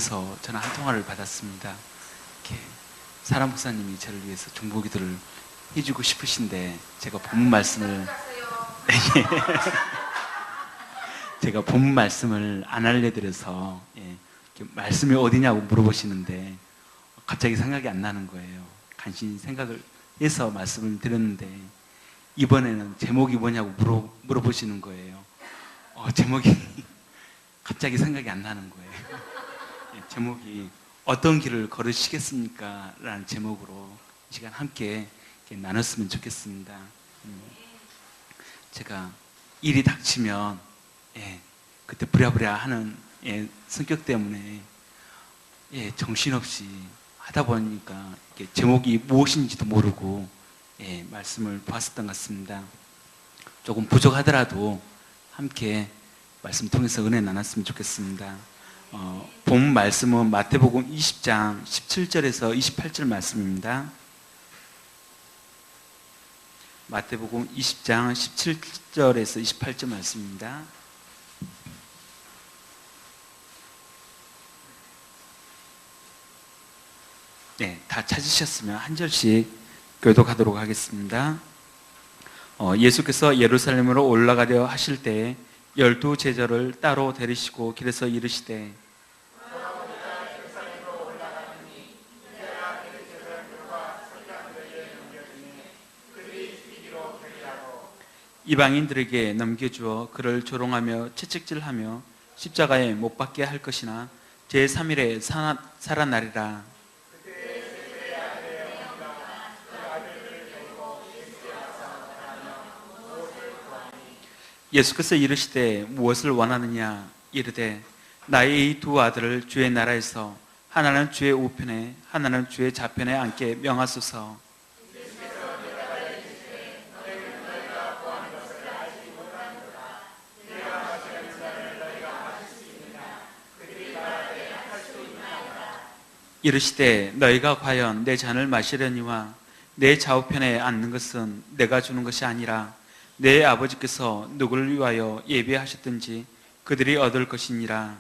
그래서 저는 한 통화를 받았습니다. 이렇게 사라 목사님이 저를 위해서 중보기도를 해주고 싶으신데 제가 본문 말씀을 제가 본문 말씀을 안 알려드려서 이렇게 말씀이 어디냐고 물어보시는데 갑자기 생각이 안 나는 거예요. 간신히 생각을 해서 말씀을 드렸는데 이번에는 제목이 뭐냐고 물어보시는 거예요. 제목이 갑자기 생각이 안 나는 거예요. 제목이 어떤 길을 걸으시겠습니까? 라는 제목으로 이 시간 함께 나눴으면 좋겠습니다. 제가 일이 닥치면 그때 부랴부랴 하는 성격 때문에 정신없이 하다 보니까 제목이 무엇인지도 모르고 말씀을 보았었던 것 같습니다. 조금 부족하더라도 함께 말씀 통해서 은혜 나눴으면 좋겠습니다. 본 말씀은 마태복음 20장 17절에서 28절 말씀입니다. 마태복음 20장 17절에서 28절 말씀입니다. 다 찾으셨으면 한 절씩 교독하도록 하겠습니다. 예수께서 예루살렘으로 올라가려 하실 때 12 제자를 따로 데리시고 길에서 이르시되 이방인들에게 넘겨주어 그를 조롱하며 채찍질하며 십자가에 못 박게 할 것이나 제3일에 살아나리라. 예수께서 이르시되 무엇을 원하느냐 이르되 나의 이 두 아들을 주의 나라에서 하나는 주의 우편에 하나는 주의 좌편에 앉게 명하소서. 이르시되 너희가 과연 내 잔을 마시려니와 내 좌우편에 앉는 것은 내가 주는 것이 아니라 내 아버지께서 누구를 위하여 예비하셨든지 그들이 얻을 것이니라.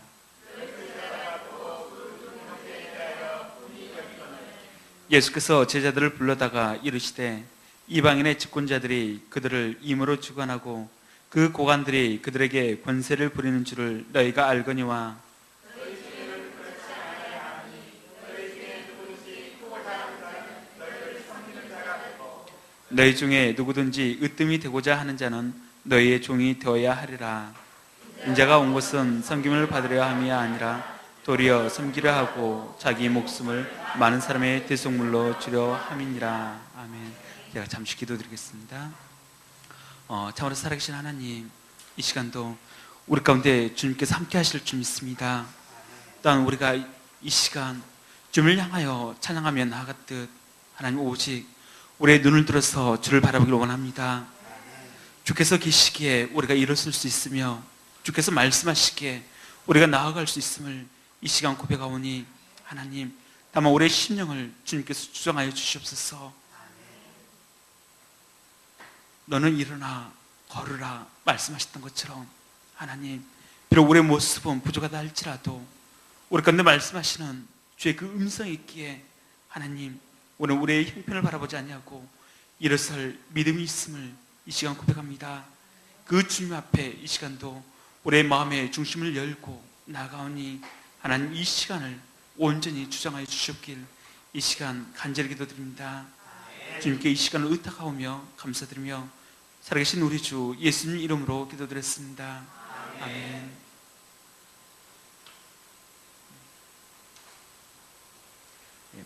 예수께서 제자들을 불러다가 이르시되 이방인의 집권자들이 그들을 임으로 주관하고 그 고관들이 그들에게 권세를 부리는 줄을 너희가 알거니와 너희 중에 누구든지 으뜸이 되고자 하는 자는 너희의 종이 되어야 하리라. 인자가 온 것은 섬김을 받으려 함이 아니라 도리어 섬기려 하고 자기 목숨을 많은 사람의 대속물로 주려 함이니라. 아멘. 제가 잠시 기도드리겠습니다. 참으로 살아계신 하나님, 이 시간도 우리 가운데 주님께서 함께 하실 줄 믿습니다. 또한 우리가 이 시간 주님을 향하여 찬양하며 나아갔듯 하나님 오직 우리의 눈을 들어서 주를 바라보기를 원합니다. 주께서 계시기에 우리가 일어설 수 있으며 주께서 말씀하시기에 우리가 나아갈 수 있음을 이 시간 고백하오니 하나님 다만 우리의 심령을 주님께서 주장하여 주시옵소서. 너는 일어나 걸으라 말씀하셨던 것처럼 하나님 비록 우리의 모습은 부족하다 할지라도 우리 가운데 말씀하시는 주의 그 음성이 있기에 하나님 오늘 우리의 형편을 바라보지 아니하고 일어설 믿음이 있음을 이 시간 고백합니다. 그 주님 앞에 이 시간도 우리의 마음의 중심을 열고 나아가오니 하나님 이 시간을 온전히 주장하여 주시옵길 이 시간 간절히 기도드립니다. 주님께 이 시간을 의탁하오며 감사드리며 살아계신 우리 주 예수님 이름으로 기도드렸습니다. 아멘.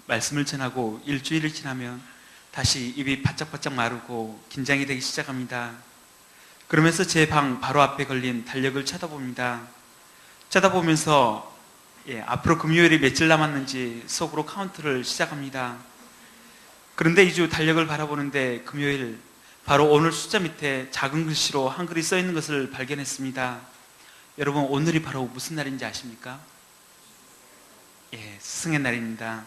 말씀을 전하고 일주일을 지나면 다시 입이 바짝바짝 마르고 긴장이 되기 시작합니다. 그러면서 제 방 바로 앞에 걸린 달력을 쳐다봅니다. 쳐다보면서 앞으로 금요일이 며칠 남았는지 속으로 카운트를 시작합니다. 그런데 이 주 달력을 바라보는데 금요일 바로 오늘 숫자 밑에 작은 글씨로 한글이 써 있는 것을 발견했습니다. 여러분 오늘이 바로 무슨 날인지 아십니까? 스승의 날입니다.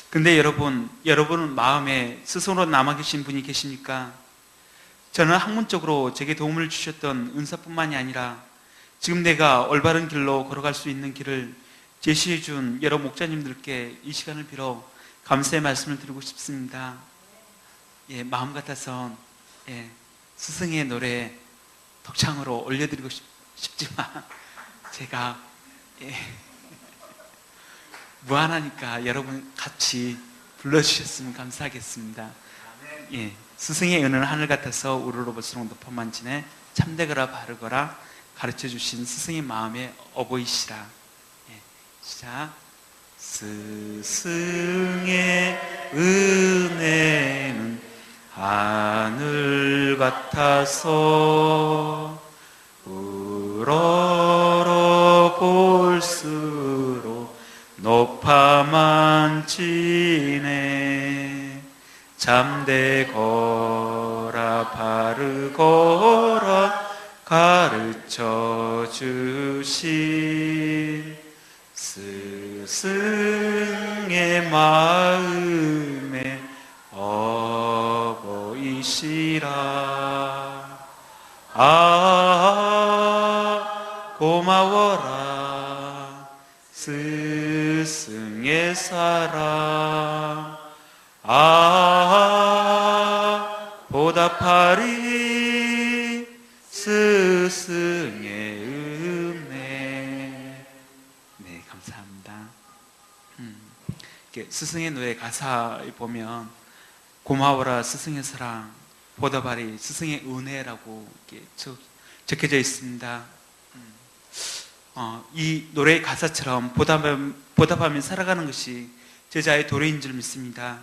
근데 여러분 마음에 스승으로 남아 계신 분이 계십니까? 저는 학문적으로 제게 도움을 주셨던 은사뿐만이 아니라 지금 내가 올바른 길로 걸어갈 수 있는 길을 제시해 준 여러 목자님들께 이 시간을 빌어 감사의 말씀을 드리고 싶습니다. 마음 같아서 스승의 노래 독창으로 올려드리고 싶지만 제가 무한하니까 여러분 같이 불러주셨으면 감사하겠습니다. 스승의 은혜는 하늘 같아서 우러러 볼수록 높아만지네 참되거라 바르거라 가르쳐주신 스승의 마음에 어보이시라. 시작. 스승의 은혜는 하늘 같아서 우러러 볼수록 높아만지네 참되거라 바르거라 가르쳐 주신 스승의 마음에 어보이시라. 고마워라 스승의 사랑. 보답하리 스승의 은혜. 감사합니다. 스승의 노래 가사에 보면 고마워라 스승의 사랑, 보답하리 스승의 은혜라고 이렇게 적혀져 있습니다. 이 노래의 가사처럼 보답하며 살아가는 것이 제자의 도리인 줄 믿습니다.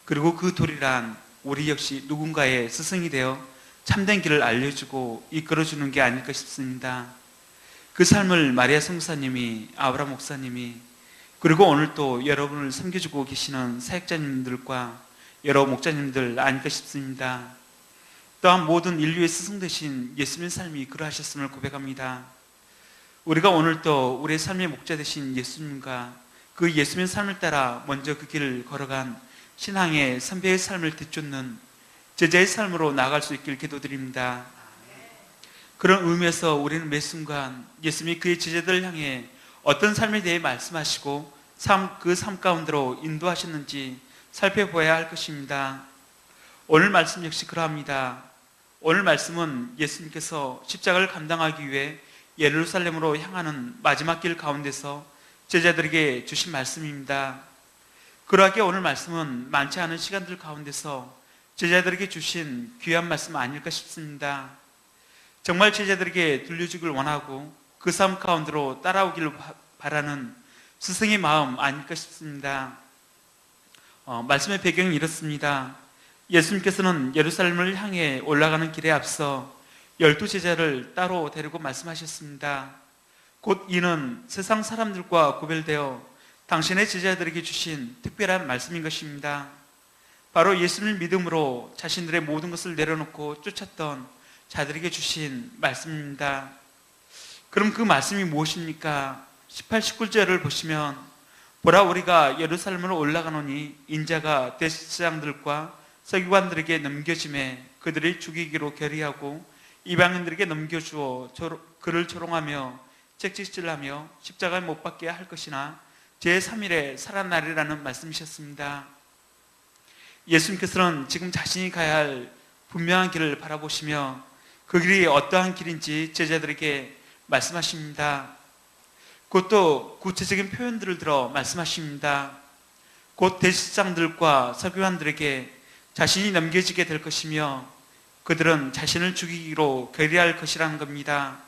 그리고 그 도리란 우리 역시 누군가의 스승이 되어 참된 길을 알려주고 이끌어주는 게 아닐까 싶습니다. 그 삶을 마리아 성사님이, 아브라함 목사님이, 그리고 오늘 또 여러분을 섬겨주고 계시는 사역자님들과 여러 목자님들 아닐까 싶습니다. 또한 모든 인류의 스승 되신 예수님의 삶이 그러하셨음을 고백합니다. 우리가 오늘 또 우리의 삶의 목자 되신 예수님과 그 예수님의 삶을 따라 먼저 그 길을 걸어간 신앙의 선배의 삶을 뒤쫓는 제자의 삶으로 나아갈 수 있길 기도드립니다. 그런 의미에서 우리는 매 순간 예수님이 그의 제자들을 향해 어떤 삶에 대해 말씀하시고 그 삶 가운데로 인도하셨는지 살펴보아야 할 것입니다. 오늘 말씀 역시 그러합니다. 오늘 말씀은 예수님께서 십자가를 감당하기 위해 예루살렘으로 향하는 마지막 길 가운데서 제자들에게 주신 말씀입니다. 그러하기에 오늘 말씀은 많지 않은 시간들 가운데서 제자들에게 주신 귀한 말씀 아닐까 싶습니다. 정말 제자들에게 들려주길 원하고 그 삶 가운데로 따라오기를 바라는 스승의 마음 아닐까 싶습니다. 말씀의 배경은 이렇습니다. 예수님께서는 예루살렘을 향해 올라가는 길에 앞서 12제자를 따로 데리고 말씀하셨습니다. 곧 이는 세상 사람들과 구별되어 당신의 제자들에게 주신 특별한 말씀인 것입니다. 바로 예수님을 믿음으로 자신들의 모든 것을 내려놓고 쫓았던 자들에게 주신 말씀입니다. 그럼 그 말씀이 무엇입니까? 18, 19절을 보시면 보라 우리가 예루살렘으로 올라가노니 인자가 대제사장들과 서기관들에게 넘겨짐에 그들이 죽이기로 결의하고 이방인들에게 넘겨주어 그를 조롱하며 채찍질하며 십자가에 못 박게 할 것이나 제3일에 살아나리라는 말씀이셨습니다. 예수님께서는 지금 자신이 가야 할 분명한 길을 바라보시며 그 길이 어떠한 길인지 제자들에게 말씀하십니다. 그것도 구체적인 표현들을 들어 말씀하십니다. 곧 대제사장들과 서기관들에게 자신이 넘겨지게 될 것이며 그들은 자신을 죽이기로 결의할 것이라는 겁니다.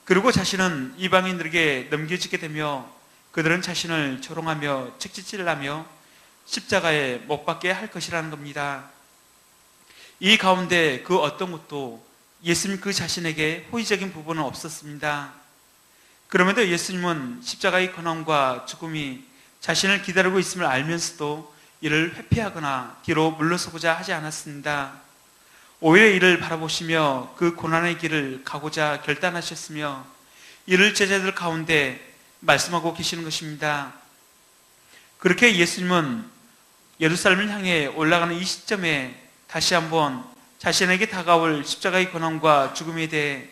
그리고 자신은 이방인들에게 넘겨지게 되며 그들은 자신을 조롱하며 채찍질하며 십자가에 못 박게 할 것이라는 겁니다. 이 가운데 그 어떤 것도 예수님 그 자신에게 호의적인 부분은 없었습니다. 그럼에도 예수님은 십자가의 고난과 죽음이 자신을 기다리고 있음을 알면서도 이를 회피하거나 뒤로 물러서고자 하지 않았습니다. 오히려 이를 바라보시며 그 고난의 길을 가고자 결단하셨으며 이를 제자들 가운데 말씀하고 계시는 것입니다. 그렇게 예수님은 예루살렘을 향해 올라가는 이 시점에 다시 한번 자신에게 다가올 십자가의 고난과 죽음에 대해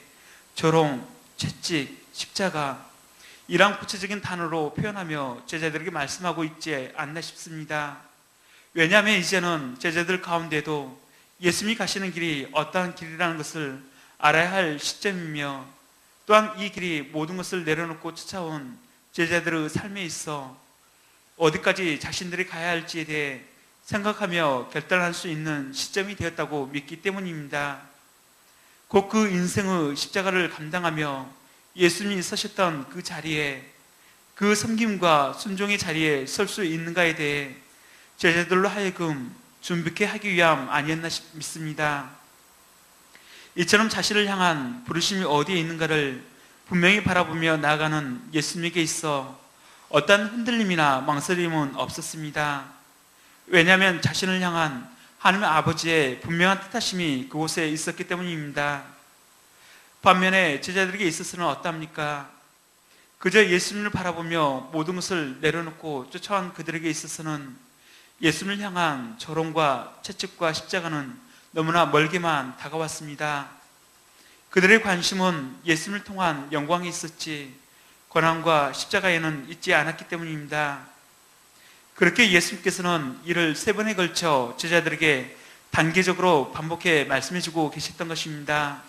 조롱, 채찍, 십자가 이러한 구체적인 단어로 표현하며 제자들에게 말씀하고 있지 않나 싶습니다. 왜냐하면 이제는 제자들 가운데도 예수님이 가시는 길이 어떠한 길이라는 것을 알아야 할 시점이며, 또한 이 길이 모든 것을 내려놓고 쫓아온 제자들의 삶에 있어 어디까지 자신들이 가야 할지에 대해 생각하며 결단할 수 있는 시점이 되었다고 믿기 때문입니다. 곧 그 인생의 십자가를 감당하며 예수님이 서셨던 그 자리에, 그 섬김과 순종의 자리에 설 수 있는가에 대해 제자들로 하여금 준비케 하기 위함 아니었나 믿습니다. 이처럼 자신을 향한 부르심이 어디에 있는가를 분명히 바라보며 나아가는 예수님에게 있어 어떤 흔들림이나 망설임은 없었습니다. 왜냐하면 자신을 향한 하나님 아버지의 분명한 뜻하심이 그곳에 있었기 때문입니다. 반면에 제자들에게 있어서는 어떠합니까? 그저 예수님을 바라보며 모든 것을 내려놓고 쫓아온 그들에게 있어서는 예수님을 향한 조롱과 채찍과 십자가는 너무나 멀게만 다가왔습니다. 그들의 관심은 예수님을 통한 영광이 있었지 고난과 십자가에는 있지 않았기 때문입니다. 그렇게 예수님께서는 이를 3번에 걸쳐 제자들에게 단계적으로 반복해 말씀해주고 계셨던 것입니다.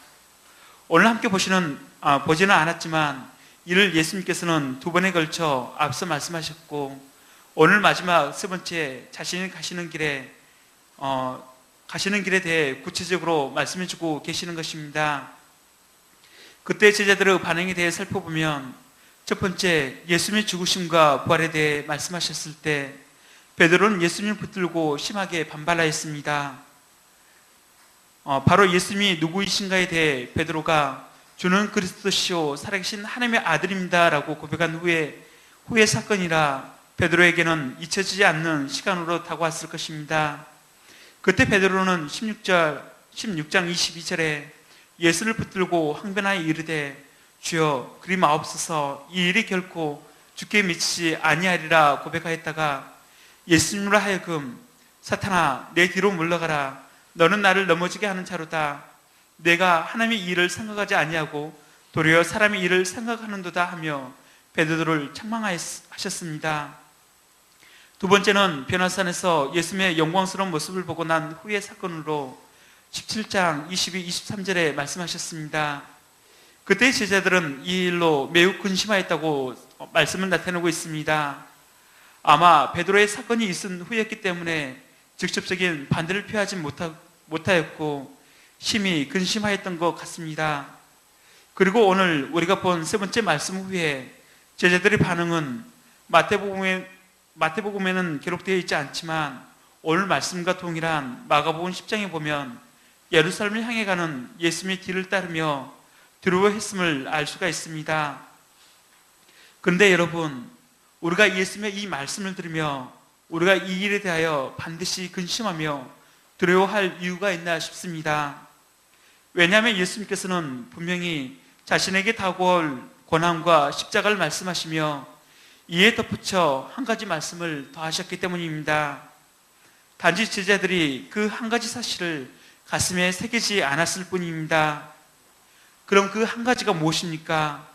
오늘 함께 보지는 않았지만 이를 예수님께서는 2번에 걸쳐 앞서 말씀하셨고, 오늘 마지막 3번째 자신이 가시는 길에 대해 구체적으로 말씀해주고 계시는 것입니다. 그때 제자들의 반응에 대해 살펴보면, 첫 번째, 예수님의 죽으심과 부활에 대해 말씀하셨을 때 베드로는 예수님을 붙들고 심하게 반발하였습니다. 바로 예수님이 누구이신가에 대해 베드로가 주는 그리스도시요 살아계신 하나님의 아들입니다 라고 고백한 후의 사건이라 베드로에게는 잊혀지지 않는 시간으로 다가왔을 것입니다. 그때 베드로는 16장 22절에 예수를 붙들고 항변하여 이르되 주여 그리 마옵소서, 이 일이 결코 주께 미치지 아니하리라 고백하였다가 예수님으로 하여금 사탄아 내 뒤로 물러가라, 너는 나를 넘어지게 하는 자로다, 내가 하나님의 일을 생각하지 아니하고 도리어 사람의 일을 생각하는도다 하며 베드로를 책망하셨습니다. 두 번째는 변화산에서 예수님의 영광스러운 모습을 보고 난 후의 사건으로 17장 22, 23절에 말씀하셨습니다. 그때 제자들은 이 일로 매우 근심하였다고 말씀을 나타내고 있습니다. 아마 베드로의 사건이 있은 후였기 때문에 직접적인 반대를 표하지 못하였고 심히 근심하였던 것 같습니다. 그리고 오늘 우리가 본 3번째 말씀 후에 제자들의 반응은 마태복음에는 기록되어 있지 않지만 오늘 말씀과 동일한 마가복음 10장에 보면 예루살렘을 향해 가는 예수님의 뒤를 따르며 두려워했음을 알 수가 있습니다. 그런데 여러분, 우리가 예수님의 이 말씀을 들으며 우리가 이 일에 대하여 반드시 근심하며 두려워할 이유가 있나 싶습니다. 왜냐하면 예수님께서는 분명히 자신에게 다가올 고난과 십자가를 말씀하시며 이에 덧붙여 한 가지 말씀을 더하셨기 때문입니다. 단지 제자들이 그 한 가지 사실을 가슴에 새기지 않았을 뿐입니다. 그럼 그 한 가지가 무엇입니까?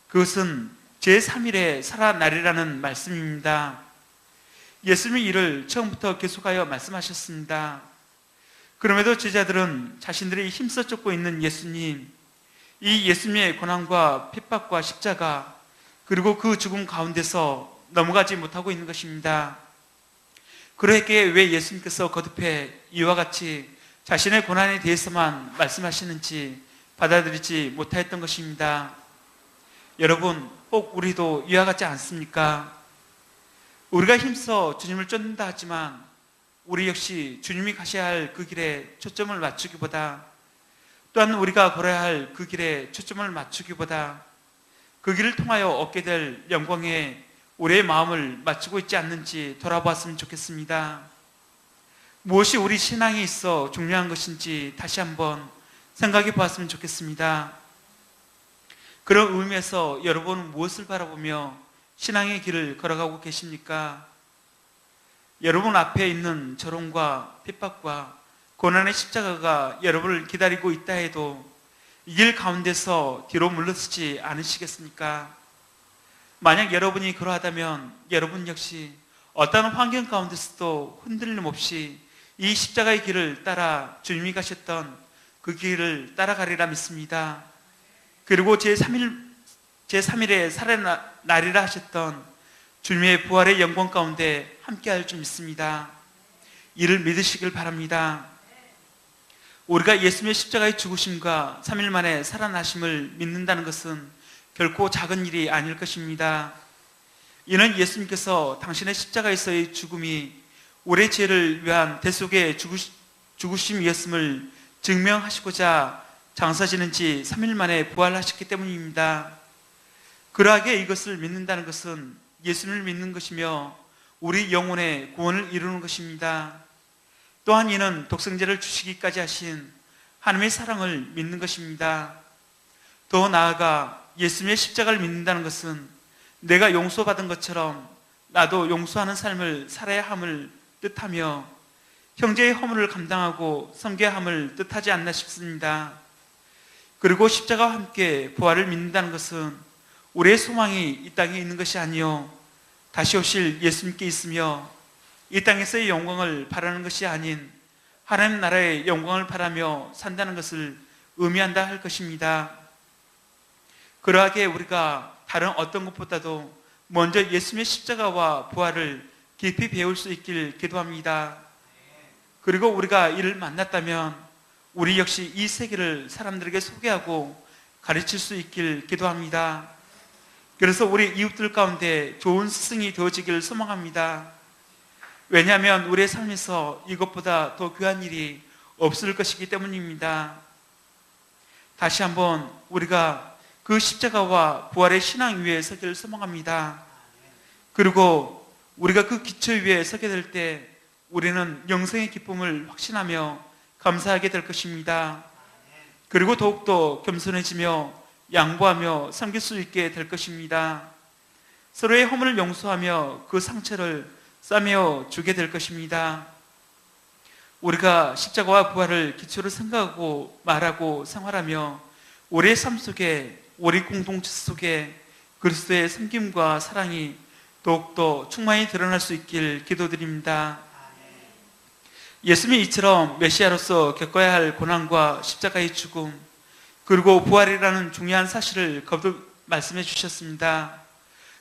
그것은 제3일에 살아나리라는 말씀입니다. 예수님이 이를 처음부터 계속하여 말씀하셨습니다. 그럼에도 제자들은 자신들이 힘써 쫓고 있는 예수님, 이 예수님의 고난과 핍박과 십자가, 그리고 그 죽음 가운데서 넘어가지 못하고 있는 것입니다. 그러기에 왜 예수님께서 거듭해 이와 같이 자신의 고난에 대해서만 말씀하시는지 받아들이지 못하였던 것입니다. 여러분, 꼭 우리도 이와 같지 않습니까? 우리가 힘써 주님을 쫓는다 하지만 우리 역시 주님이 가셔야 할 그 길에 초점을 맞추기보다, 또한 우리가 걸어야 할 그 길에 초점을 맞추기보다 그 길을 통하여 얻게 될 영광에 우리의 마음을 맞추고 있지 않는지 돌아보았으면 좋겠습니다. 무엇이 우리 신앙에 있어 중요한 것인지 다시 한번 생각해 보았으면 좋겠습니다. 그런 의미에서 여러분은 무엇을 바라보며 신앙의 길을 걸어가고 계십니까? 여러분 앞에 있는 조롱과 핍박과 고난의 십자가가 여러분을 기다리고 있다 해도 이 길 가운데서 뒤로 물러서지 않으시겠습니까? 만약 여러분이 그러하다면 여러분 역시 어떤 환경 가운데서도 흔들림 없이 이 십자가의 길을 따라 주님이 가셨던 그 길을 따라가리라 믿습니다. 그리고 제3일에 살아나리라 하셨던 주님의 부활의 영광 가운데 함께할 줄 믿습니다. 이를 믿으시길 바랍니다. 우리가 예수님의 십자가의 죽으심과 3일 만에 살아나심을 믿는다는 것은 결코 작은 일이 아닐 것입니다. 이는 예수님께서 당신의 십자가에서의 죽음이 우리의 죄를 위한 대속의 죽으심이었음을 증명하시고자 장사지는 지 3일 만에 부활하셨기 때문입니다. 그러하게 이것을 믿는다는 것은 예수님을 믿는 것이며 우리 영혼의 구원을 이루는 것입니다. 또한 이는 독생자를 주시기까지 하신 하나님의 사랑을 믿는 것입니다. 더 나아가 예수님의 십자가를 믿는다는 것은 내가 용서받은 것처럼 나도 용서하는 삶을 살아야 함을 뜻하며 형제의 허물을 감당하고 섬겨야 함을 뜻하지 않나 싶습니다. 그리고 십자가와 함께 부활을 믿는다는 것은 우리의 소망이 이 땅에 있는 것이 아니요 다시 오실 예수님께 있으며 이 땅에서의 영광을 바라는 것이 아닌 하나님 나라의 영광을 바라며 산다는 것을 의미한다 할 것입니다. 그러하게 우리가 다른 어떤 것보다도 먼저 예수님의 십자가와 부활을 깊이 배울 수 있길 기도합니다. 그리고 우리가 이를 만났다면 우리 역시 이 세계를 사람들에게 소개하고 가르칠 수 있길 기도합니다. 그래서 우리 이웃들 가운데 좋은 스승이 되어지길 소망합니다. 왜냐하면 우리의 삶에서 이것보다 더 귀한 일이 없을 것이기 때문입니다. 다시 한번 우리가 그 십자가와 부활의 신앙 위에 서기를 소망합니다. 그리고 우리가 그 기초 위에 서게 될 때 우리는 영생의 기쁨을 확신하며 감사하게 될 것입니다. 그리고 더욱더 겸손해지며 양보하며 섬길 수 있게 될 것입니다. 서로의 허물을 용서하며 그 상처를 싸매어 주게 될 것입니다. 우리가 십자가와 부활을 기초로 생각하고 말하고 생활하며 우리의 삶 속에 우리 공동체 속에 그리스도의 섬김과 사랑이 더욱더 충만히 드러날 수 있길 기도드립니다. 예수님이 이처럼 메시아로서 겪어야 할 고난과 십자가의 죽음 그리고 부활이라는 중요한 사실을 거듭 말씀해 주셨습니다.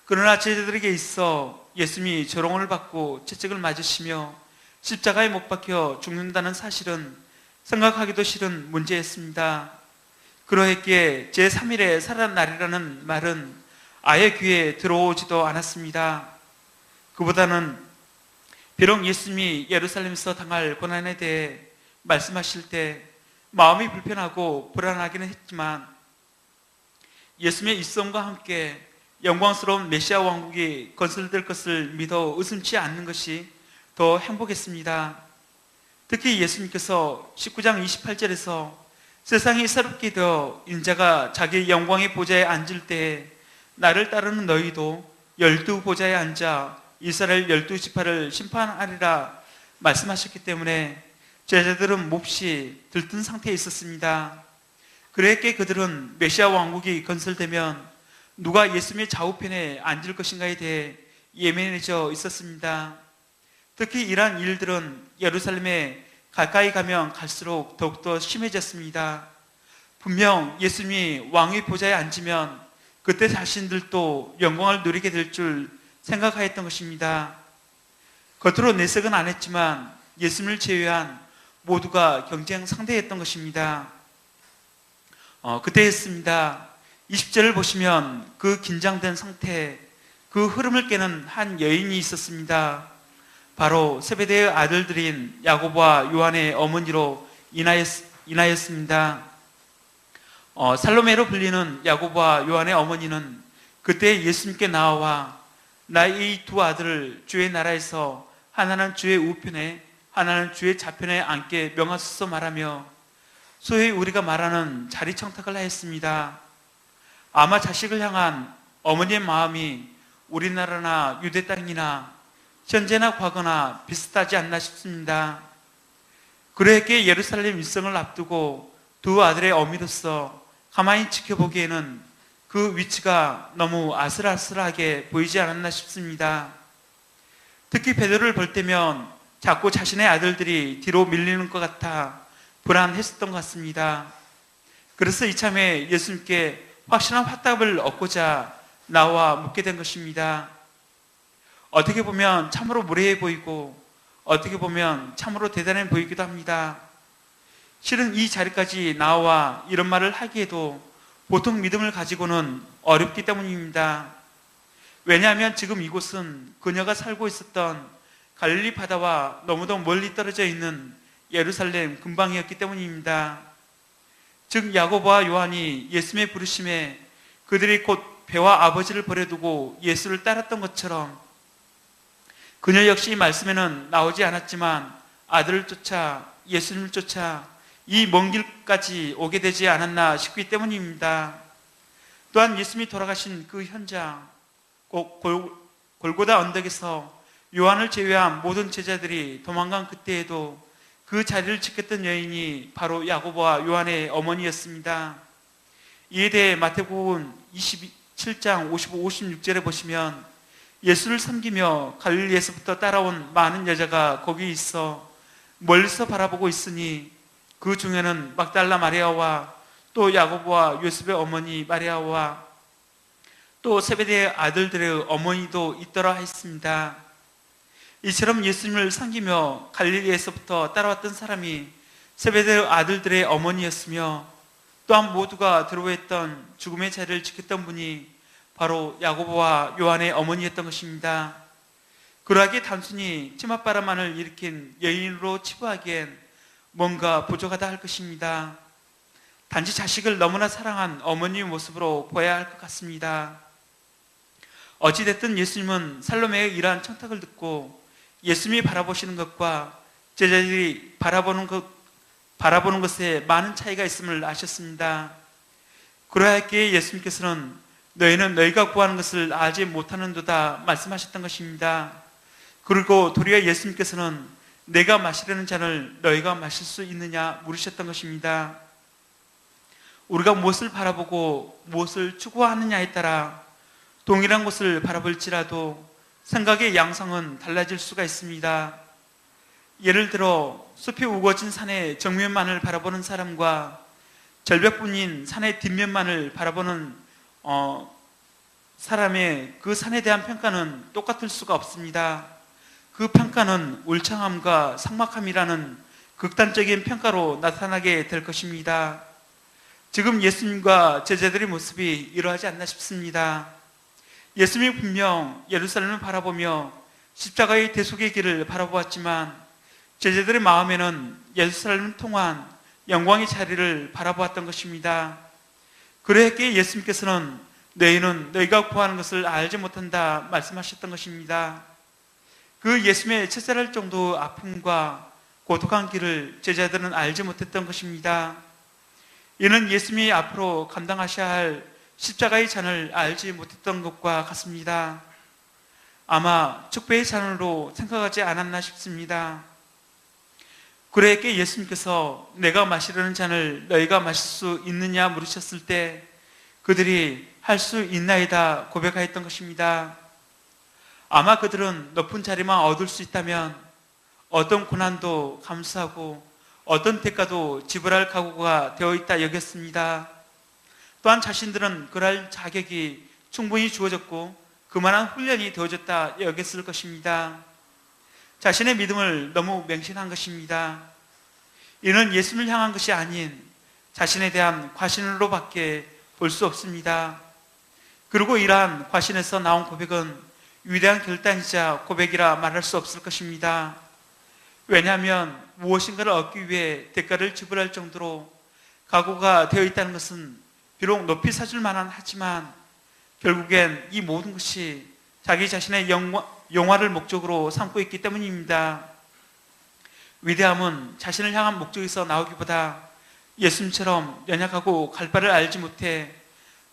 그러나 제자들에게 있어 예수님이 조롱을 받고 채찍을 맞으시며 십자가에 못 박혀 죽는다는 사실은 생각하기도 싫은 문제였습니다. 그러했기에 제3일에 살아나리라는 말은 아예 귀에 들어오지도 않았습니다. 그보다는 비록 예수님이 예루살렘에서 당할 고난에 대해 말씀하실 때 마음이 불편하고 불안하기는 했지만 예수님의 입성과 함께 영광스러운 메시아 왕국이 건설될 것을 믿어 의심치 않는 것이 더 행복했습니다. 특히 예수님께서 19장 28절에서 세상이 새롭게 되어 인자가 자기 영광의 보좌에 앉을 때에 나를 따르는 너희도 12 보좌에 앉아 이스라엘 12지파를 심판하리라 말씀하셨기 때문에 제자들은 몹시 들뜬 상태에 있었습니다. 그랬기에 그들은 메시아 왕국이 건설되면 누가 예수님의 좌우편에 앉을 것인가에 대해 예민해져 있었습니다. 특히 이러한 일들은 예루살렘에 가까이 가면 갈수록 더욱더 심해졌습니다. 분명 예수님이 왕의 보좌에 앉으면 그때 자신들도 영광을 누리게 될 줄 생각하였던 것입니다. 겉으로 내색은 안 했지만 예수님을 제외한 모두가 경쟁 상대였던 것입니다. 그때였습니다. 20절을 보시면 그 긴장된 상태, 그 흐름을 깨는 한 여인이 있었습니다. 바로 세베대의 아들들인 야고보와 요한의 어머니로 인하였습니다. 살로메로 불리는 야고보와 요한의 어머니는 그때 예수님께 나와 나의 이 두 아들을 주의 나라에서 하나는 주의 우편에 하나는 주의 좌편에 앉게 명하소서 말하며 소위 우리가 말하는 자리 청탁을 하였습니다. 아마 자식을 향한 어머니의 마음이 우리나라나 유대 땅이나 현재나 과거나 비슷하지 않나 싶습니다. 그러했기에 예루살렘 입성을 앞두고 두 아들의 어미로서 가만히 지켜보기에는 그 위치가 너무 아슬아슬하게 보이지 않았나 싶습니다. 특히 베드로를 볼 때면 자꾸 자신의 아들들이 뒤로 밀리는 것 같아 불안했었던 것 같습니다. 그래서 이참에 예수님께 확실한 화답을 얻고자 나와 묻게 된 것입니다. 어떻게 보면 참으로 무례해 보이고 어떻게 보면 참으로 대단해 보이기도 합니다. 실은 이 자리까지 나와 이런 말을 하기에도 보통 믿음을 가지고는 어렵기 때문입니다. 왜냐하면 지금 이곳은 그녀가 살고 있었던 갈릴리 바다와 너무도 멀리 떨어져 있는 예루살렘 근방이었기 때문입니다. 즉 야고보와 요한이 예수님의 부르심에 그들이 곧 배와 아버지를 버려두고 예수를 따랐던 것처럼 그녀 역시 말씀에는 나오지 않았지만 아들을 쫓아 예수님을 쫓아 이 먼 길까지 오게 되지 않았나 싶기 때문입니다. 또한 예수님이 돌아가신 그 현장, 꼭 골고다 언덕에서 요한을 제외한 모든 제자들이 도망간 그때에도 그 자리를 지켰던 여인이 바로 야고보와 요한의 어머니였습니다. 이에 대해 마태복음 27장 55, 56절에 보시면 예수를 섬기며 갈릴리에서부터 따라온 많은 여자가 거기 있어 멀리서 바라보고 있으니 그 중에는 막달라 마리아와 또 야고보와 요셉의 어머니 마리아와 또 세베대의 아들들의 어머니도 있더라 했습니다. 이처럼 예수님을 섬기며 갈릴리에서부터 따라왔던 사람이 세베대의 아들들의 어머니였으며 또한 모두가 두려워했던 죽음의 자리를 지켰던 분이 바로 야고보와 요한의 어머니였던 것입니다. 그러하기에 단순히 치맛바람만을 일으킨 여인으로 치부하기엔 뭔가 부족하다 할 것입니다. 단지 자식을 너무나 사랑한 어머니의 모습으로 보아야 할 것 같습니다. 어찌됐든 예수님은 살로메의 이러한 청탁을 듣고 예수님이 바라보시는 것과 제자들이 바라보는 것에 많은 차이가 있음을 아셨습니다. 그러하기에 예수님께서는 너희는 너희가 구하는 것을 알지 못하는도다 말씀하셨던 것입니다. 그리고 도리어 예수님께서는 내가 마시려는 잔을 너희가 마실 수 있느냐 물으셨던 것입니다. 우리가 무엇을 바라보고 무엇을 추구하느냐에 따라 동일한 곳을 바라볼지라도 생각의 양상은 달라질 수가 있습니다. 예를 들어 숲이 우거진 산의 정면만을 바라보는 사람과 절벽뿐인 산의 뒷면만을 바라보는 사람의 그 산에 대한 평가는 똑같을 수가 없습니다. 그 평가는 울창함과 삭막함이라는 극단적인 평가로 나타나게 될 것입니다. 지금 예수님과 제자들의 모습이 이러하지 않나 싶습니다. 예수님이 분명 예루살렘을 바라보며 십자가의 대속의 길을 바라보았지만 제자들의 마음에는 예루살렘을 통한 영광의 자리를 바라보았던 것입니다. 그러했기에 예수님께서는 너희는 너희가 구하는 것을 알지 못한다 말씀하셨던 것입니다. 그 예수님의 첫살할 정도 아픔과 고독한 길을 제자들은 알지 못했던 것입니다. 이는 예수님이 앞으로 감당하셔야 할 십자가의 잔을 알지 못했던 것과 같습니다. 아마 축배의 잔으로 생각하지 않았나 싶습니다. 그러했기에 예수님께서 내가 마시려는 잔을 너희가 마실 수 있느냐 물으셨을 때 그들이 할 수 있나이다 고백하였던 것입니다. 아마 그들은 높은 자리만 얻을 수 있다면 어떤 고난도 감수하고 어떤 대가도 지불할 각오가 되어 있다 여겼습니다. 또한 자신들은 그럴 자격이 충분히 주어졌고 그만한 훈련이 되어졌다 여겼을 것입니다. 자신의 믿음을 너무 맹신한 것입니다. 이는 예수님을 향한 것이 아닌 자신에 대한 과신으로밖에 볼 수 없습니다. 그리고 이러한 과신에서 나온 고백은 위대한 결단이자 고백이라 말할 수 없을 것입니다. 왜냐하면 무엇인가를 얻기 위해 대가를 지불할 정도로 각오가 되어 있다는 것은 비록 높이 사줄 만은 하지만 결국엔 이 모든 것이 자기 자신의 영화를 목적으로 삼고 있기 때문입니다. 위대함은 자신을 향한 목적에서 나오기보다 예수님처럼 연약하고 갈 바를 알지 못해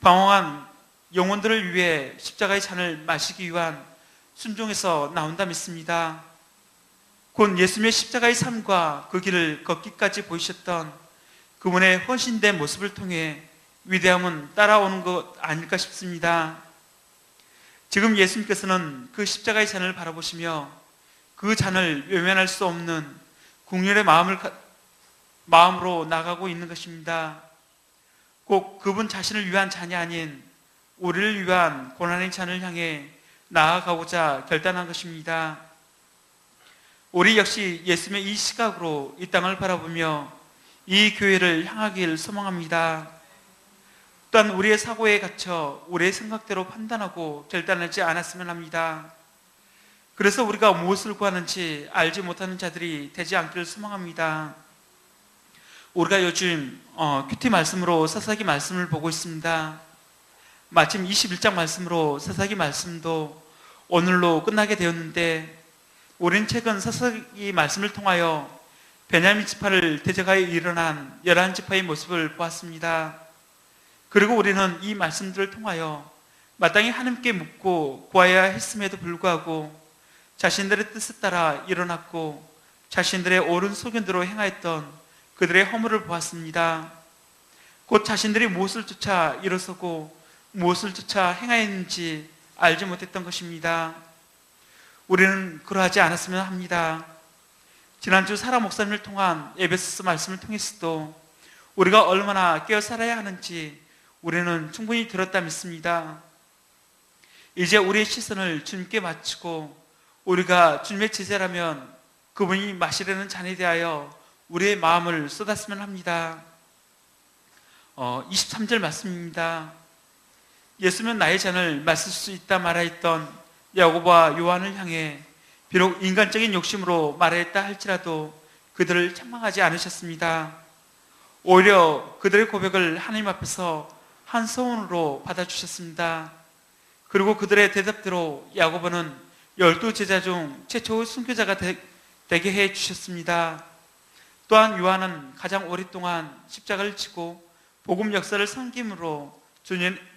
방황한 영혼들을 위해 십자가의 잔을 마시기 위한 순종에서 나온다 믿습니다. 곧 예수님의 십자가의 삶과 그 길을 걷기까지 보이셨던 그분의 헌신된 모습을 통해 위대함은 따라오는 것 아닐까 싶습니다. 지금 예수님께서는 그 십자가의 잔을 바라보시며 그 잔을 외면할 수 없는 국률의 마음으로 나가고 있는 것입니다. 꼭 그분 자신을 위한 잔이 아닌 우리를 위한 고난의 잔을 향해 나아가고자 결단한 것입니다. 우리 역시 예수님의 이 시각으로 이 땅을 바라보며 이 교회를 향하길 소망합니다. 또한 우리의 사고에 갇혀 우리의 생각대로 판단하고 결단하지 않았으면 합니다. 그래서 우리가 무엇을 구하는지 알지 못하는 자들이 되지 않기를 소망합니다. 우리가 요즘 큐티 말씀으로 사사기 말씀을 보고 있습니다. 마침 21장 말씀으로 사사기 말씀도 오늘로 끝나게 되었는데, 우리는 최근 사사기 말씀을 통하여 베냐민 지파를 대적하여 일어난 11지파의 모습을 보았습니다. 그리고 우리는 이 말씀들을 통하여 마땅히 하나님께 묻고 구하여야 했음에도 불구하고 자신들의 뜻에 따라 일어났고 자신들의 옳은 소견대로 행하였던 그들의 허물을 보았습니다. 곧 자신들이 무엇을 쫓아 일어서고 무엇을 쫓아 행하였는지 알지 못했던 것입니다. 우리는 그러하지 않았으면 합니다. 지난주 사라 목사님을 통한 에베소서 말씀을 통해서도 우리가 얼마나 깨어 살아야 하는지 우리는 충분히 들었다 믿습니다. 이제 우리의 시선을 주님께 맞추고 우리가 주님의 제자라면 그분이 마시려는 잔에 대하여 우리의 마음을 쏟았으면 합니다. 23절 말씀입니다. 예수는 나의 잔을 마실 수 있다 말하였던 야고보와 요한을 향해 비록 인간적인 욕심으로 말하였다 할지라도 그들을 책망하지 않으셨습니다. 오히려 그들의 고백을 하나님 앞에서 한 소원으로 받아주셨습니다. 그리고 그들의 대답대로 야고보는 12제자 중 최초의 순교자가 되게 해주셨습니다. 또한 요한은 가장 오랫동안 십자가를 지고 복음 역사를 섬김으로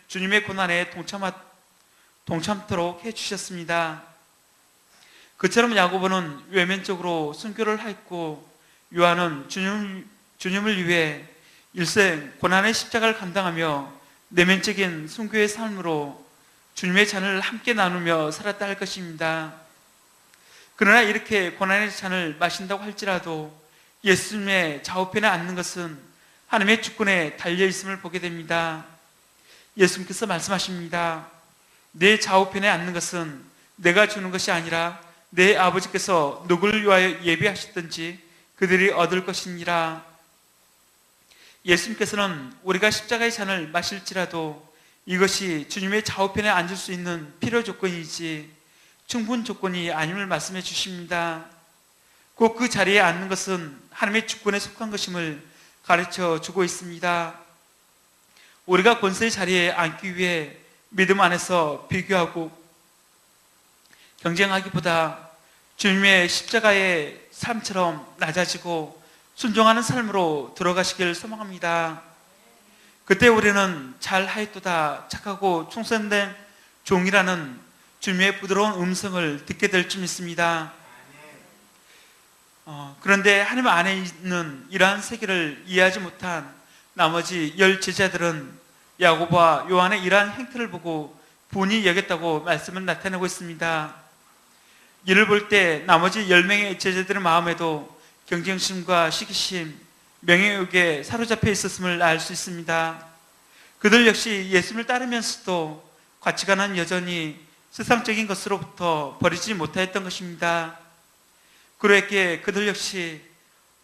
주님의 고난에 동참토록 해주셨습니다. 그처럼 야고보는 외면적으로 순교를 했고 요한은 주님을 위해 일생 고난의 십자가를 감당하며 내면적인 순교의 삶으로 주님의 잔을 함께 나누며 살았다 할 것입니다. 그러나 이렇게 고난의 잔을 마신다고 할지라도 예수님의 좌우편에 앉는 것은 하나님의 주권에 달려있음을 보게 됩니다. 예수님께서 말씀하십니다. 내 좌우편에 앉는 것은 내가 주는 것이 아니라 내 아버지께서 누구를 위하여 예비하셨든지 그들이 얻을 것이니라. 예수님께서는 우리가 십자가의 잔을 마실지라도 이것이 주님의 좌우편에 앉을 수 있는 필요 조건이지 충분 조건이 아님을 말씀해 주십니다. 꼭 그 자리에 앉는 것은 하나님의 주권에 속한 것임을 가르쳐 주고 있습니다. 우리가 권세의 자리에 앉기 위해 믿음 안에서 비교하고 경쟁하기보다 주님의 십자가의 삶처럼 낮아지고 순종하는 삶으로 들어가시길 소망합니다. 그때 우리는 잘하였도다 착하고 충성된 종이라는 주님의 부드러운 음성을 듣게 될 줄 믿습니다. 그런데 하나님 안에 있는 이러한 세계를 이해하지 못한 나머지 10 제자들은 야고보와 요한의 이러한 행태를 보고 분이 여겼다고 말씀을 나타내고 있습니다. 이를 볼 때 나머지 10명의 제자들의 마음에도 경쟁심과 시기심, 명예욕에 사로잡혀 있었음을 알 수 있습니다. 그들 역시 예수님을 따르면서도 가치관은 여전히 세상적인 것으로부터 버리지 못하였던 것입니다. 그러했기에 그들 역시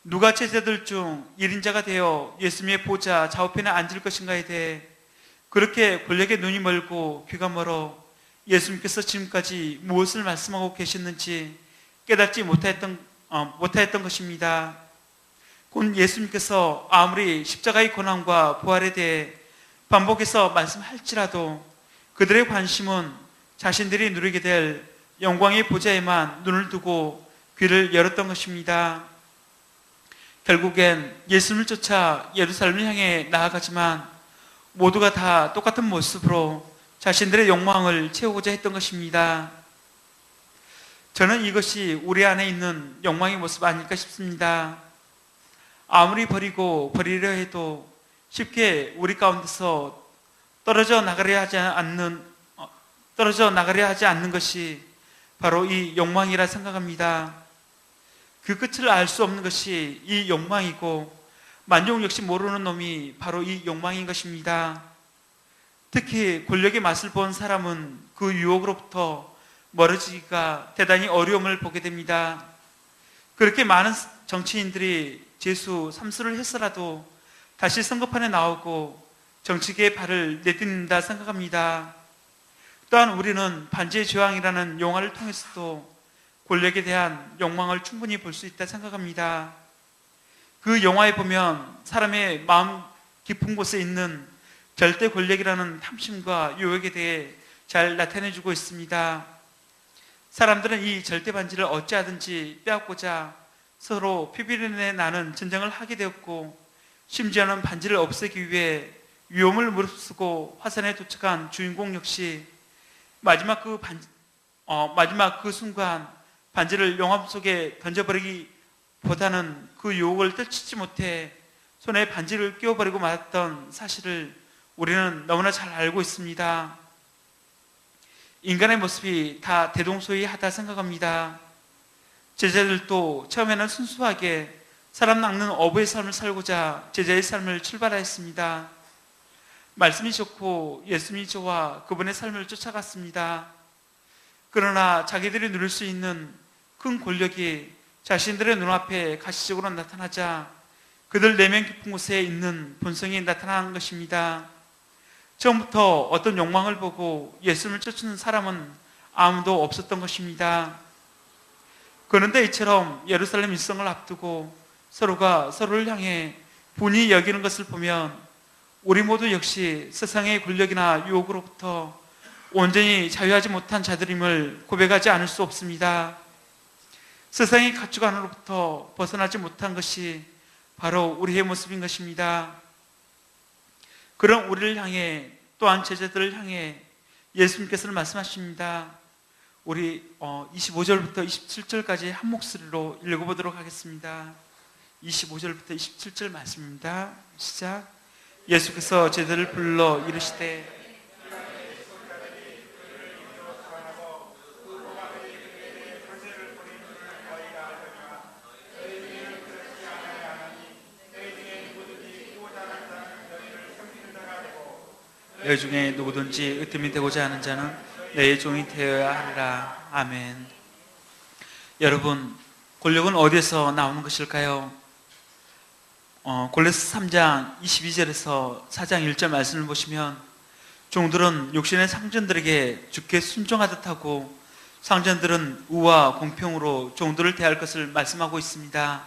누가 제자들 중 1인자가 되어 예수님의 보좌 좌우편에 앉을 것인가에 대해 그렇게 권력에 눈이 멀고 귀가 멀어 예수님께서 지금까지 무엇을 말씀하고 계셨는지 깨닫지 못하였던 것입니다. 곧 예수님께서 아무리 십자가의 고난과 부활에 대해 반복해서 말씀할지라도 그들의 관심은 자신들이 누리게 될 영광의 보좌에만 눈을 두고 귀를 열었던 것입니다. 결국엔 예수님을 쫓아 예루살렘을 향해 나아가지만 모두가 다 똑같은 모습으로 자신들의 욕망을 채우고자 했던 것입니다. 저는 이것이 우리 안에 있는 욕망의 모습 아닐까 싶습니다. 아무리 버리려 해도 쉽게 우리 가운데서 떨어져 나가려 하지 않는 것이 바로 이 욕망이라 생각합니다. 그 끝을 알 수 없는 것이 이 욕망이고, 만족 역시 모르는 놈이 바로 이 욕망인 것입니다. 특히 권력의 맛을 본 사람은 그 유혹으로부터 멀어지기가 대단히 어려움을 보게 됩니다. 그렇게 많은 정치인들이 재수, 삼수를 해서라도 다시 선거판에 나오고 정치계에 발을 내딛는다 생각합니다. 또한 우리는 반지의 제왕이라는 영화를 통해서도 권력에 대한 욕망을 충분히 볼 수 있다 생각합니다. 그 영화에 보면 사람의 마음 깊은 곳에 있는 절대 권력이라는 탐심과 유혹에 대해 잘 나타내주고 있습니다. 사람들은 이 절대 반지를 어찌하든지 빼앗고자 서로 피비린내 나는 전쟁을 하게 되었고, 심지어는 반지를 없애기 위해 위험을 무릅쓰고 화산에 도착한 주인공 역시 마지막 그 순간 반지를 용암 속에 던져버리기보다는 그 유혹을 떨치지 못해 손에 반지를 끼워버리고 말았던 사실을 우리는 너무나 잘 알고 있습니다. 인간의 모습이 다 대동소이하다 생각합니다. 제자들도 처음에는 순수하게 사람 낚는 어부의 삶을 살고자 제자의 삶을 출발하였습니다. 말씀이 좋고 예수님이 좋아 그분의 삶을 쫓아갔습니다. 그러나 자기들이 누릴 수 있는 큰 권력이 자신들의 눈앞에 가시적으로 나타나자 그들 내면 깊은 곳에 있는 본성이 나타난 것입니다. 처음부터 어떤 욕망을 보고 예수님을 쫓는 사람은 아무도 없었던 것입니다. 그런데 이처럼 예루살렘 일성을 앞두고 서로가 서로를 향해 분이 여기는 것을 보면 우리 모두 역시 세상의 권력이나 유혹으로부터 온전히 자유하지 못한 자들임을 고백하지 않을 수 없습니다. 세상의 가치관으로부터 벗어나지 못한 것이 바로 우리의 모습인 것입니다. 그런 우리를 향해, 또한 제자들을 향해 예수님께서는 말씀하십니다. 우리 25절부터 27절까지 한 목소리로 읽어보도록 하겠습니다. 25절부터 27절 말씀입니다. 시작. 예수께서 제자들을 불러 이르시되 너희 중에 누구든지 으뜸이 되고자 하는 자는 너의 종이 되어야 하리라. 아멘. 여러분, 권력은 어디에서 나오는 것일까요? 골로새 3장 22절에서 4장 1절 말씀을 보시면 종들은 육신의 상전들에게 주께 순종하듯 하고 상전들은 의와 공평으로 종들을 대할 것을 말씀하고 있습니다.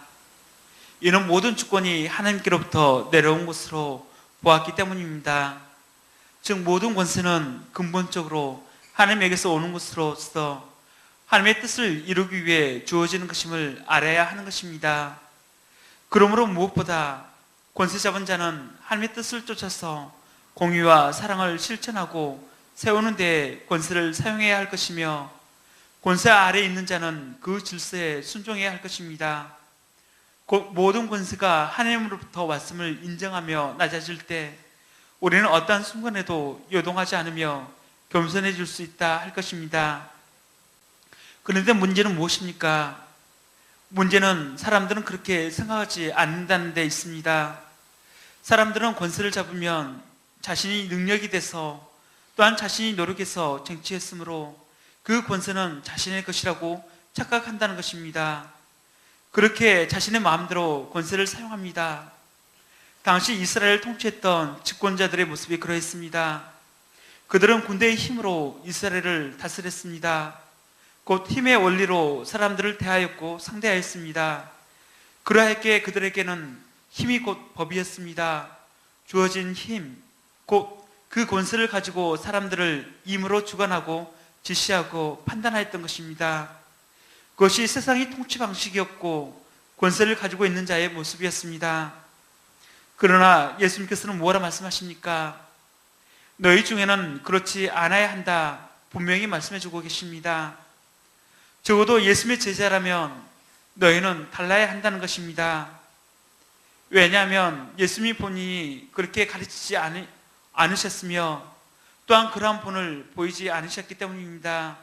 이는 모든 주권이 하나님께로부터 내려온 것으로 보았기 때문입니다. 즉 모든 권세는 근본적으로 하나님에게서 오는 것으로서 하나님의 뜻을 이루기 위해 주어지는 것임을 알아야 하는 것입니다. 그러므로 무엇보다 권세 잡은 자는 하나님의 뜻을 쫓아서 공의와 사랑을 실천하고 세우는 데 권세를 사용해야 할 것이며, 권세 아래에 있는 자는 그 질서에 순종해야 할 것입니다. 모든 권세가 하나님으로부터 왔음을 인정하며 낮아질 때 우리는 어떠한 순간에도 요동하지 않으며 겸손해질 수 있다 할 것입니다. 그런데 문제는 무엇입니까? 문제는 사람들은 그렇게 생각하지 않는다는 데 있습니다. 사람들은 권세를 잡으면 자신이 능력이 돼서, 또한 자신이 노력해서 쟁취했으므로 그 권세는 자신의 것이라고 착각한다는 것입니다. 그렇게 자신의 마음대로 권세를 사용합니다. 당시 이스라엘을 통치했던 집권자들의 모습이 그러했습니다. 그들은 군대의 힘으로 이스라엘을 다스렸습니다. 곧 힘의 원리로 사람들을 대하였고 상대하였습니다. 그러하였기에 그들에게는 힘이 곧 법이었습니다. 주어진 힘, 곧 그 권세를 가지고 사람들을 임으로 주관하고 지시하고 판단하였던 것입니다. 그것이 세상의 통치 방식이었고 권세를 가지고 있는 자의 모습이었습니다. 그러나 예수님께서는 뭐라 말씀하십니까? 너희 중에는 그렇지 않아야 한다 분명히 말씀해주고 계십니다. 적어도 예수님의 제자라면 너희는 달라야 한다는 것입니다. 왜냐하면 예수님이 본인이 그렇게 가르치지 않으셨으며 또한 그러한 본을 보이지 않으셨기 때문입니다.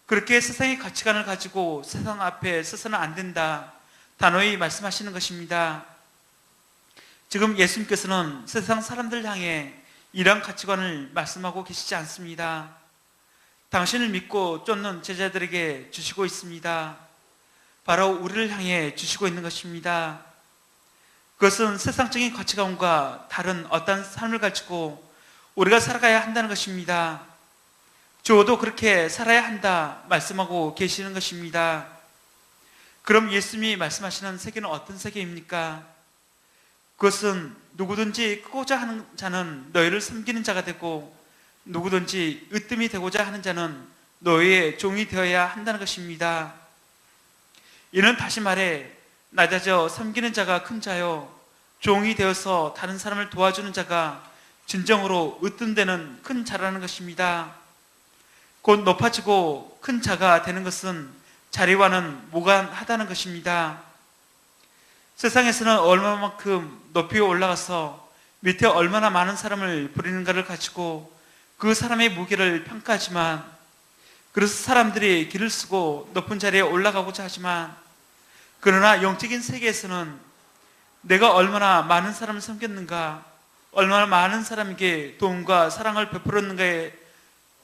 그렇게 세상의 가치관을 가지고 세상 앞에 서서는 안 된다, 단호히 말씀하시는 것입니다. 지금 예수님께서는 세상 사람들 향해 이러한 가치관을 말씀하고 계시지 않습니다. 당신을 믿고 쫓는 제자들에게 주시고 있습니다. 바로 우리를 향해 주시고 있는 것입니다. 그것은 세상적인 가치관과 다른 어떤 삶을 가지고 우리가 살아가야 한다는 것입니다. 저도 그렇게 살아야 한다 말씀하고 계시는 것입니다. 그럼 예수님이 말씀하시는 세계는 어떤 세계입니까? 그것은 누구든지 크고자 하는 자는 너희를 섬기는 자가 되고 누구든지 으뜸이 되고자 하는 자는 너희의 종이 되어야 한다는 것입니다. 이는 다시 말해 낮아져 섬기는 자가 큰 자요, 종이 되어서 다른 사람을 도와주는 자가 진정으로 으뜸되는 큰 자라는 것입니다. 곧 높아지고 큰 자가 되는 것은 자리와는 무관하다는 것입니다. 세상에서는 얼마만큼 높이 올라가서 밑에 얼마나 많은 사람을 부리는가를 가지고 그 사람의 무게를 평가하지만, 그래서 사람들이 길을 쓰고 높은 자리에 올라가고자 하지만, 그러나 영적인 세계에서는 내가 얼마나 많은 사람을 섬겼는가, 얼마나 많은 사람에게 도움과 사랑을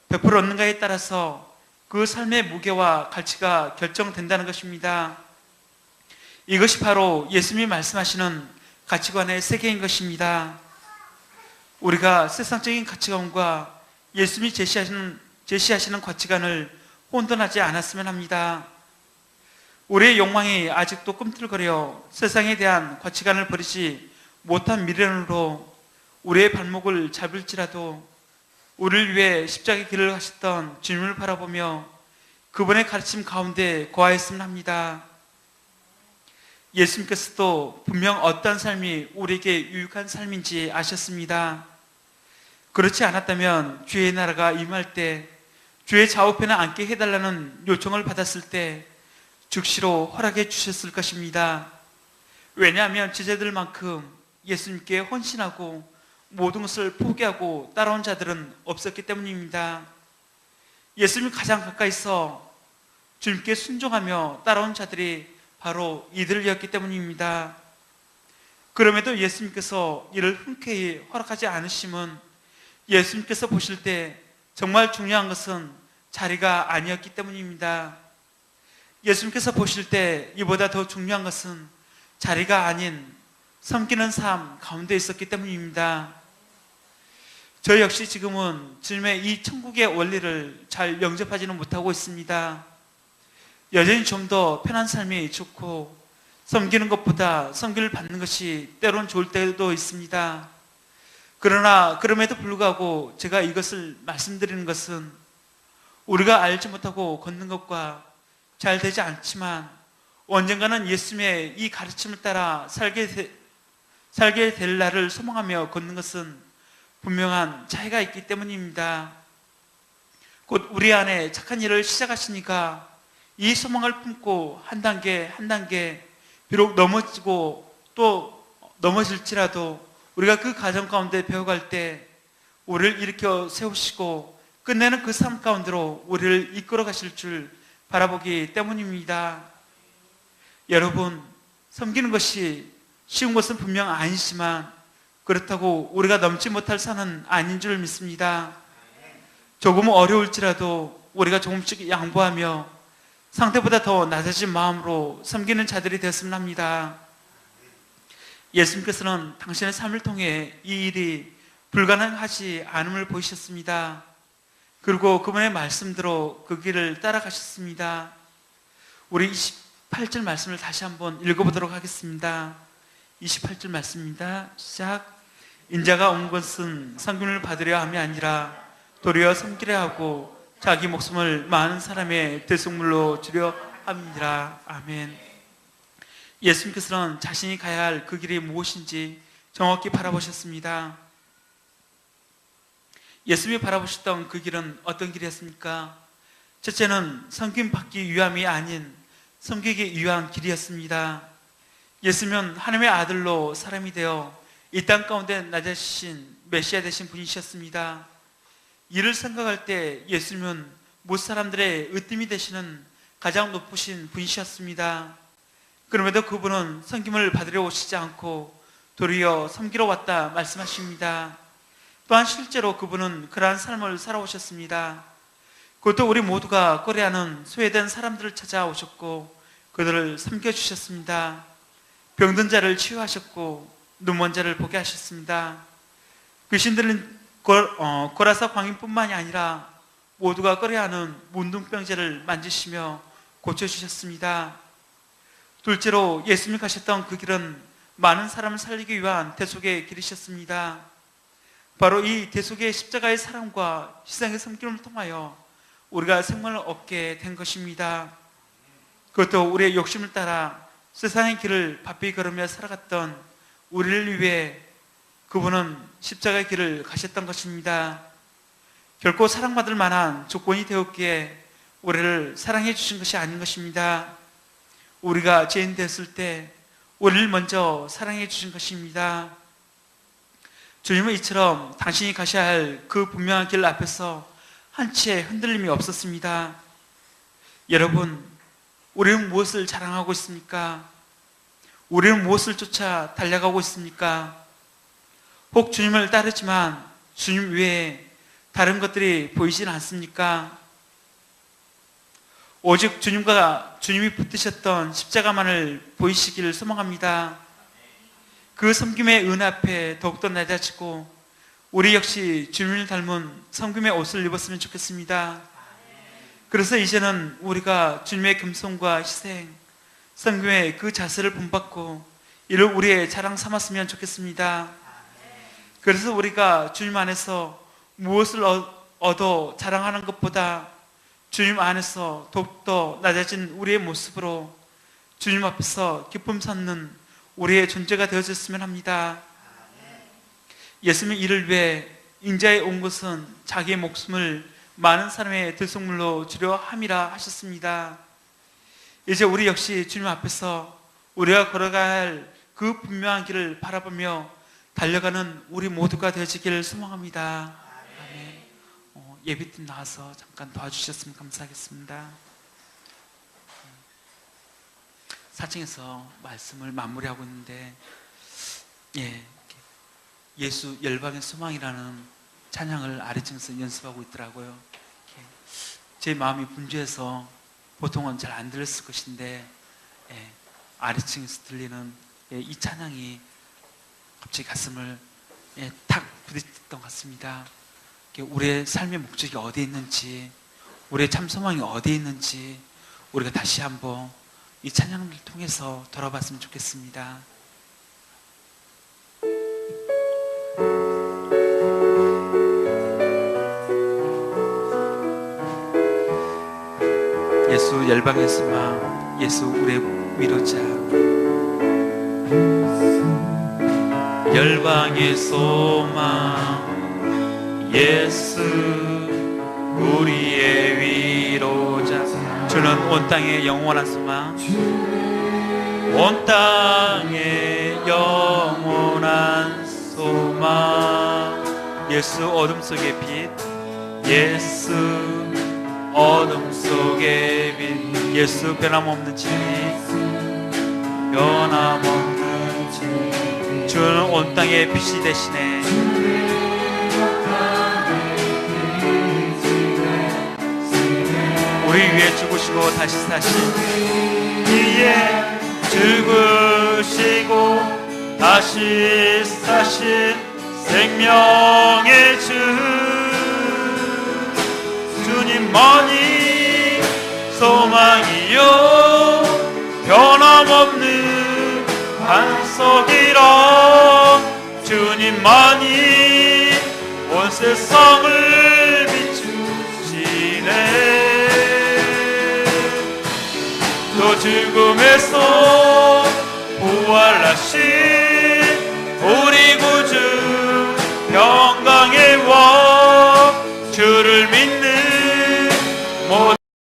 베풀었는가에 따라서 그 삶의 무게와 가치가 결정된다는 것입니다. 이것이 바로 예수님이 말씀하시는 가치관의 세계인 것입니다. 우리가 세상적인 가치관과 예수님이 제시하시는 가치관을 혼돈하지 않았으면 합니다. 우리의 욕망이 아직도 꿈틀거려 세상에 대한 가치관을 버리지 못한 미련으로 우리의 발목을 잡을지라도 우리를 위해 십자가의 길을 가셨던 주님을 바라보며 그분의 가르침 가운데 거하였으면 합니다. 예수님께서도 분명 어떤 삶이 우리에게 유익한 삶인지 아셨습니다. 그렇지 않았다면 주의 나라가 임할 때, 주의 좌우편에 앉게 해달라는 요청을 받았을 때 즉시로 허락해 주셨을 것입니다. 왜냐하면 제자들만큼 예수님께 헌신하고 모든 것을 포기하고 따라온 자들은 없었기 때문입니다. 예수님이 가장 가까이서 주님께 순종하며 따라온 자들이 바로 이들이었기 때문입니다. 그럼에도 예수님께서 이를 흔쾌히 허락하지 않으심은 예수님께서 보실 때 정말 중요한 것은 자리가 아니었기 때문입니다. 예수님께서 보실 때 이보다 더 중요한 것은 자리가 아닌 섬기는 삶 가운데 있었기 때문입니다. 저 역시 지금은 주님의 이 천국의 원리를 잘 영접하지는 못하고 있습니다. 여전히 좀 더 편한 삶이 좋고 섬기는 것보다 섬기를 받는 것이 때론 좋을 때도 있습니다. 그러나 그럼에도 불구하고 제가 이것을 말씀드리는 것은 우리가 알지 못하고 걷는 것과 잘 되지 않지만 언젠가는 예수님의 이 가르침을 따라 살게 될 날을 소망하며 걷는 것은 분명한 차이가 있기 때문입니다. 곧 우리 안에 착한 일을 시작하시니까 이 소망을 품고 한 단계 한 단계 비록 넘어지고 또 넘어질지라도 우리가 그 과정 가운데 배워갈 때 우리를 일으켜 세우시고 끝내는 그 삶 가운데로 우리를 이끌어 가실 줄 바라보기 때문입니다. 여러분, 섬기는 것이 쉬운 것은 분명 아니지만 그렇다고 우리가 넘지 못할 산은 아닌 줄 믿습니다. 조금 어려울지라도 우리가 조금씩 양보하며 상대보다 더 낮아진 마음으로 섬기는 자들이 되었으면 합니다. 예수님께서는 당신의 삶을 통해 이 일이 불가능하지 않음을 보이셨습니다. 그리고 그분의 말씀대로 그 길을 따라가셨습니다. 우리 28절 말씀을 다시 한번 읽어보도록 하겠습니다. 28절 말씀입니다. 시작. 인자가 온 것은 섬김을 받으려 함이 아니라 도리어 섬기려 하고 자기 목숨을 많은 사람의 대속물로 주려 함이니라. 아멘. 예수님께서는 자신이 가야 할 그 길이 무엇인지 정확히 바라보셨습니다. 예수님이 바라보셨던 그 길은 어떤 길이었습니까? 첫째는 섬김 받기 위함이 아닌 섬기기 위한 길이었습니다. 예수님은 하나님의 아들로 사람이 되어 이 땅 가운데 낮아지신 메시아 되신 분이셨습니다. 이를 생각할 때 예수님은 모든 사람들의 으뜸이 되시는 가장 높으신 분이셨습니다. 그럼에도 그분은 섬김을 받으려 오시지 않고 도리어 섬기러 왔다 말씀하십니다. 또한 실제로 그분은 그러한 삶을 살아오셨습니다. 그것도 우리 모두가 꺼려하는 소외된 사람들을 찾아오셨고 그들을 섬겨주셨습니다. 병든 자를 치유하셨고 눈먼 자를 보게 하셨습니다. 귀신들은 고라사 광인뿐만이 아니라 모두가 꺼려하는 문둥병자를 만지시며 고쳐주셨습니다. 둘째로 예수님이 가셨던 그 길은 많은 사람을 살리기 위한 대속의 길이셨습니다. 바로 이 대속의 십자가의 사랑과 희생의 섬김을 통하여 우리가 생명을 얻게 된 것입니다. 그것도 우리의 욕심을 따라 세상의 길을 바삐 걸으며 살아갔던 우리를 위해 그분은 십자가의 길을 가셨던 것입니다. 결코 사랑받을 만한 조건이 되었기에 우리를 사랑해 주신 것이 아닌 것입니다. 우리가 죄인 됐을 때 우리를 먼저 사랑해 주신 것입니다. 주님은 이처럼 당신이 가셔야 할 그 분명한 길 앞에서 한치의 흔들림이 없었습니다. 여러분, 우리는 무엇을 자랑하고 있습니까? 우리는 무엇을 쫓아 달려가고 있습니까? 혹 주님을 따르지만 주님 외에 다른 것들이 보이진 않습니까? 오직 주님이 붙드셨던 십자가만을 보이시기를 소망합니다. 그 섬김의 은 앞에 더욱더 낮아지고 우리 역시 주님을 닮은 섬김의 옷을 입었으면 좋겠습니다. 그래서 이제는 우리가 주님의 겸손과 희생, 섬김의 그 자세를 본받고 이를 우리의 자랑 삼았으면 좋겠습니다. 그래서 우리가 주님 안에서 무엇을 얻어 자랑하는 것보다 주님 안에서 더욱더 낮아진 우리의 모습으로 주님 앞에서 기쁨 삼는 우리의 존재가 되어졌으면 합니다. 예수님이 이를 위해 인자에 온 것은 자기의 목숨을 많은 사람의 들속물로 주려 함이라 하셨습니다. 이제 우리 역시 주님 앞에서 우리가 걸어가야 할 그 분명한 길을 바라보며 달려가는 우리 모두가 되어지기를 소망합니다. 아멘. 예비팀 나와서 잠깐 도와주셨으면 감사하겠습니다. 4층에서 말씀을 마무리하고 있는데 예수 열방의 소망이라는 찬양을 아래층에서 연습하고 있더라고요. 제 마음이 분주해서 보통은 잘 안 들렸을 것인데 아래층에서 들리는 이 찬양이 갑자기 가슴을 탁 부딪혔던 것 같습니다. 우리의 삶의 목적이 어디에 있는지, 우리의 참 소망이 어디에 있는지 우리가 다시 한번 이 찬양을 통해서 돌아봤으면 좋겠습니다. 예수 열방의 소망, 예수 우리의 위로자. 열방의 소망, 예수 우리의 위로자. 주는 온 땅의 영원한 소망, 온 땅의 영원한 소망. 예수 어둠 속의 빛, 예수 어둠 속의 빛. 예수 변함없는 진리, 변함없는 진리. 주는 온 땅의 빛이 되시네. 우리 위해 죽으시고 다시 사신, 이에 죽으시고 다시 사신 생명의 주. 주님만이 소망이요 변함없는 반석이라. 주님만이 온 세상을 비추시네. 또 죽음에서